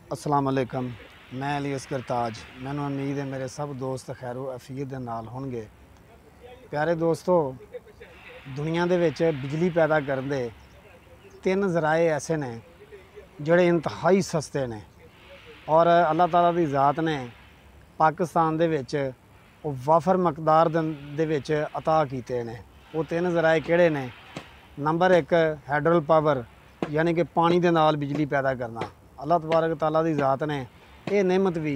अस्सलाम वालेकुम। मैं अली असगर ताज। मैनू उम्मीद है मेरे सब दोस्त खैरो अफीयत दे नाल होणगे। प्यारे दोस्तों, दुनिया दे विच बिजली पैदा करन दे तीन ज़राए ऐसे ने जिहड़े इंतहाई सस्ते ने और अल्लाह ताला दी ज़ात ने पाकिस्तान दे विच वाफर मकदार दे विच अता कीते ने। वो तीन ज़राए किहड़े ने? नंबर एक, हाइड्रल पावर यानी कि पानी दे नाल बिजली पैदा करना। अल्लाह तबारक ताला दी ज़ात ने यह नेमत भी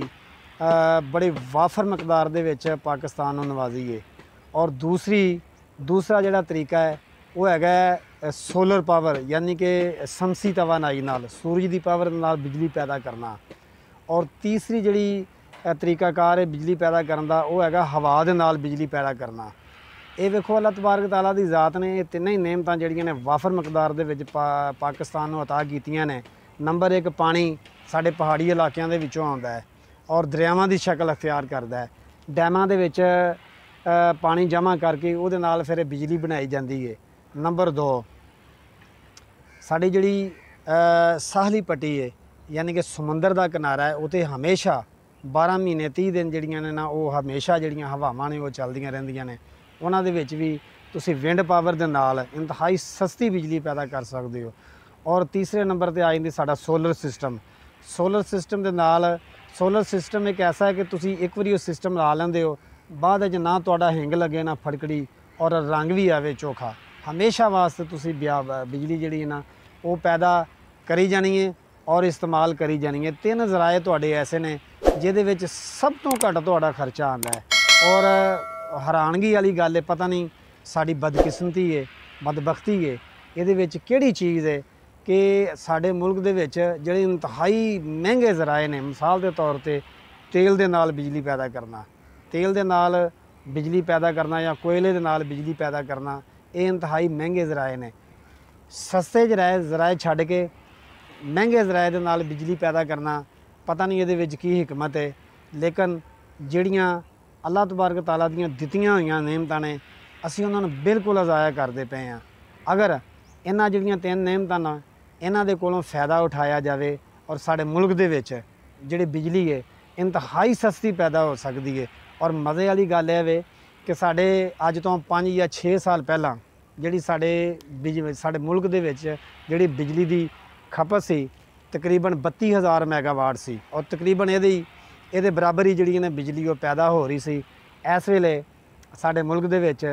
बड़े वाफर मकदार दे विच पाकिस्तान नूं नवाजी है। और दूसरा जिहड़ा तरीका है वो है सोलर पावर यानी कि शमसी तवानाई नाल सूरज की पावर नाल बिजली पैदा करना। और तीसरी जिहड़ी तरीकाकार है बिजली पैदा करन दा वो है हवा दे नाल बिजली पैदा करना। ये वेखो अल्लाह तबारक ताला दी ज़ात ने ये तीनों ही नेमतां जिहड़ियां ने वाफर मकदार दे विच पाकिस्तान नूं अता कीतियां ने। नंबर एक, पानी साढ़े पहाड़ी इलाकों के विचों आउंदा है और दरियावां की शक्ल अख्तियार करता है। डैमां दे विच पानी जमा करके उहदे नाल फिर बिजली बनाई जाती है। नंबर दो, साड़ी जिहड़ी साहली पट्टी है यानी कि समुंदर का किनारा है, उत्ते हमेशा 12 महीने 30 दिन जिहड़ियां ने ना वो हमेशा जिहड़ियां हवावां ने वो चलदियां रहिंदियां ने। उन्हां दे विच भी तुसीं विंड पावर दे नाल इंतहाई सस्ती बिजली पैदा कर सकते हो। और तीसरे नंबर पर आ जाती साडा सोलर सिस्टम। सोलर सिस्टम के नाल सोलर सिस्टम एक ऐसा है कि तुसी एक बारी उस सिस्टम ला लेंदे हो, बाद च ना तुहाडा हिंग लगे ना फड़कड़ी और रंग भी आवे चोखा। हमेशा वास्ते तुसी बिजली जिहड़ी है ना वो पैदा करी जानी है और इस्तेमाल करी जानी है। तीन ज़राए तुहाडे ऐसे ने जिहदे विच सब तो घट तुहाडा खर्चा आंदा है। और हैरानगी वाली गल है, पता नहीं साडी बदकिस्मती है बदबख्ती है, इहदे विच किहड़ी चीज़ है कि साडे मुल्क दे विच जिहड़े इंतहाई महंगे ज़राए ने। मिसाल के तौर पर तेल दे नाल बिजली पैदा करना, तेल दे नाल बिजली पैदा करना या कोयले दे नाल बिजली पैदा करना, ये इंतहाई महंगे ज़राए ने। सस्ते ज़राए छड्ड के महंगे ज़राए दे नाल बिजली पैदा करना, पता नहीं इहदे विच की हिकमत है। लेकिन जिहड़ियां अल्लाह तबारक ताला दीयां दित्तियां होईयां नेमतां ने असीं उन्हां नूं बिल्कुल अज़ाया करदे पए हां। अगर इन्हां जिहड़ियां तीन नेमतां ना इन्हां दे कोलों फ़ायदा उठाया जाए और साडे मुल्क दे विच जिहड़ी बिजली है इंतहाई सस्ती पैदा हो सकती है। और मज़े वाली गल है वे कि साडे अज तो 5 या 6 साल पहलां जिहड़ी साडे मुल्क दे विच जिहड़ी बिजली की खपत सी तकरीबन 32,000 मैगावाट सी और तकरीबन ये बराबर ही जिहड़ी ने बिजली वो पैदा हो रही सी। इस वेले साडे मुल्क दे विच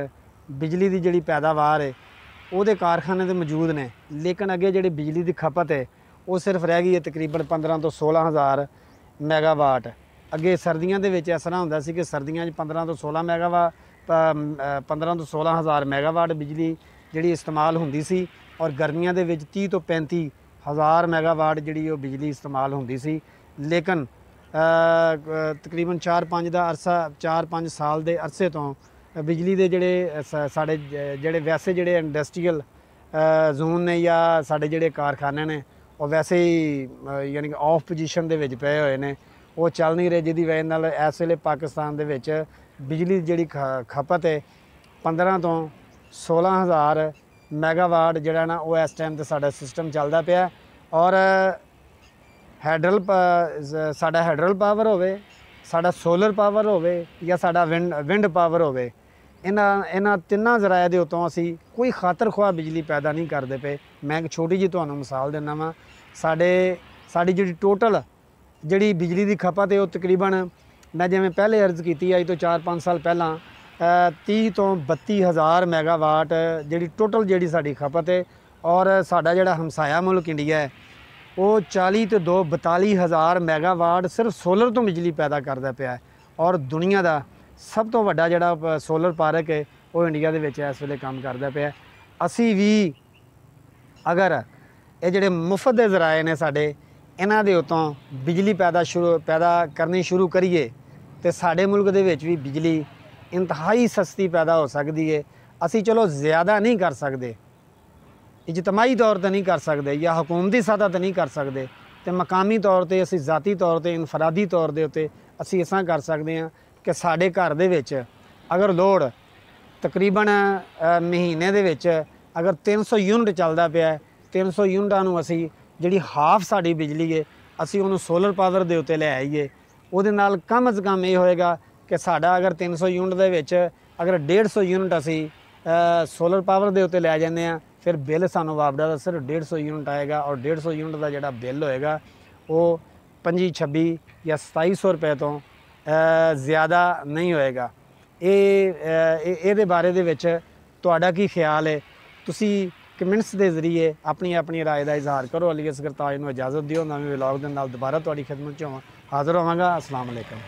बिजली की जिहड़ी पैदावार है ਉਹਦੇ कारखाने तो मौजूद ने, लेकिन अगे जिहड़ी बिजली की खपत है वो सिर्फ रह गई है तकरीबन 15 तो 16,000 मैगावाट। अगे सर्दियों के इस तरह होंदा सी कि सर्दियों 15 तो 16 मैगावाट 15 तो 16,000 मैगावाट बिजली जिहड़ी इस्तेमाल होंदी सी और गर्मियों के 30 तो 35,000 मैगावाट जिहड़ी वो बिजली इस्तेमाल होंदी सी। लेकिन तकरीबन 4-5 साल के अरसे तो बिजली के जिहड़े साडे जिहड़े वैसे जिहड़े इंडस्ट्रीयल जोन ने या साडे जिहड़े कारखाने ने वो वैसे ही यानी कि ऑफ पोजीशन दे विच पए होए ने, वो चल नहीं रहे, जिहदी वजह नाल इस वेले पाकिस्तान दे विच बिजली जिहड़ी खपत है 15 तो 16,000 मैगावाट जिहड़ा ना वो इस टाइम ते साडा सिस्टम चलदा पिया। और साडा हाइड्रल पावर होवे, साडा सोलर पावर होवे या साडा विंड पावर होवे, इन्हां तिन्नां ज़राए दे उत्तों असीं कोई खातर खुआ बिजली पैदा नहीं करते पे। मैं एक छोटी जी तुहानूं मिसाल दिंदा वां, साडी जिहड़ी टोटल जिहड़ी बिजली की खपत है वो तकरीबन मैं जिवें पहले अर्ज़ की अज तो 4-5 साल पहलां 30 तो 32,000 मैगावाट जिहड़ी टोटल जिहड़ी साडी खपत है। और साडा जिहड़ा हमसाया मुल्क इंडिया है वो 40 तो 42,000 मैगावाट सिर्फ सोलर तो बिजली पैदा करता पिया है। और दुनिया का सब तो वड्डा जिहड़ा सोलर पार्क है वो इंडिया दे विच इस वेले काम करता पिया। असी भी अगर ये जिहड़े मुफ्त दे ज़राए ने साडे इन्हां दे उत्तों बिजली पैदा करनी शुरू करिए तो साडे मुल्क दे विच भी बिजली इंतहाई सस्ती पैदा हो सकती है। असी चलो ज़्यादा नहीं कर सकते, इजतमाही तौर पर नहीं कर सकते या हुकूमती सतह पर नहीं कर सकते, तो मकामी तौर पर असी ज़ाती तौर पर इनफरादी तौर के उत्ते असी इस तरह कर सकते हैं कि साडे घर दे विच अगर लोड़ तकरीबन महीने दे विच अगर 300 यूनिट चलदा पिया 300 यूनिटां नूं असी जिहड़ी हाफ साडी बिजली है ਅਸੀਂ ਉਹਨੂੰ ਸੋਲਰ ਪਾਵਰ ਦੇ ਉੱਤੇ ਲੈ ਆਈਏ। ਉਹਦੇ ਨਾਲ ਕਮ ਅਜ਼ ਕਮ ਇਹ ਹੋਏਗਾ ਕਿ ਸਾਡਾ ਅਗਰ 300 ਯੂਨਿਟ ਦੇ ਵਿੱਚ ਅਗਰ 150 ਯੂਨਿਟ ਅਸੀਂ ਸੋਲਰ ਪਾਵਰ ਦੇ ਉੱਤੇ ਲੈ ਜਾਂਦੇ ਹਾਂ, ਫਿਰ ਬਿੱਲ ਸਾਨੂੰ ਵਾਪਦਾ ਦਾ ਸਿਰਫ 150 ਯੂਨਿਟ ਆਏਗਾ, ਔਰ 150 ਯੂਨਿਟ ਦਾ ਜਿਹੜਾ ਬਿੱਲ ਹੋਏਗਾ ਉਹ 25 26 ਜਾਂ 2700 ਰੁਪਏ ਤੋਂ ਜ਼ਿਆਦਾ ਨਹੀਂ ਹੋਏਗਾ। ਇਹਦੇ ਬਾਰੇ ਦੇ ਵਿੱਚ ਤੁਹਾਡਾ ਕੀ ਖਿਆਲ ਹੈ? ਤੁਸੀਂ ਕਮੈਂਟਸ ਦੇ ਜ਼ਰੀਏ ਆਪਣੀ ਰਾਏ ਦਾ ਇਜ਼ਹਾਰ ਕਰੋ। ਅਲੀ ਅਸਗਰ ਤਾਜ ਨੂੰ ਇਜਾਜ਼ਤ ਦਿਓ। ਨਵੇਂ ਵਲੌਗ ਦੇ ਨਾਲ ਦੁਬਾਰਾ ਤੁਹਾਡੀ ਖਿਦਮਤ 'ਚ ਹਾਜ਼ਰ ਹੋਵਾਂਗਾ। ਅਸਲਾਮ ਅਲੈਕਮ।